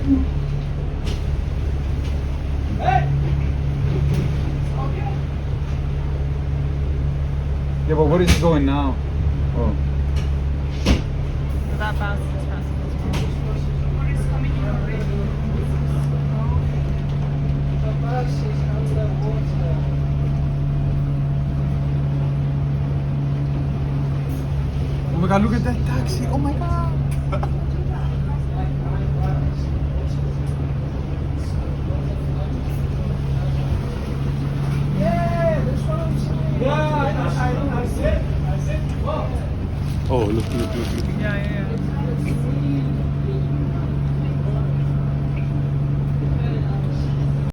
Yeah, but what is he going now? Oh. That bounce is fast. Oh my god, look at that taxi. Oh my god. Oh, look. Yeah.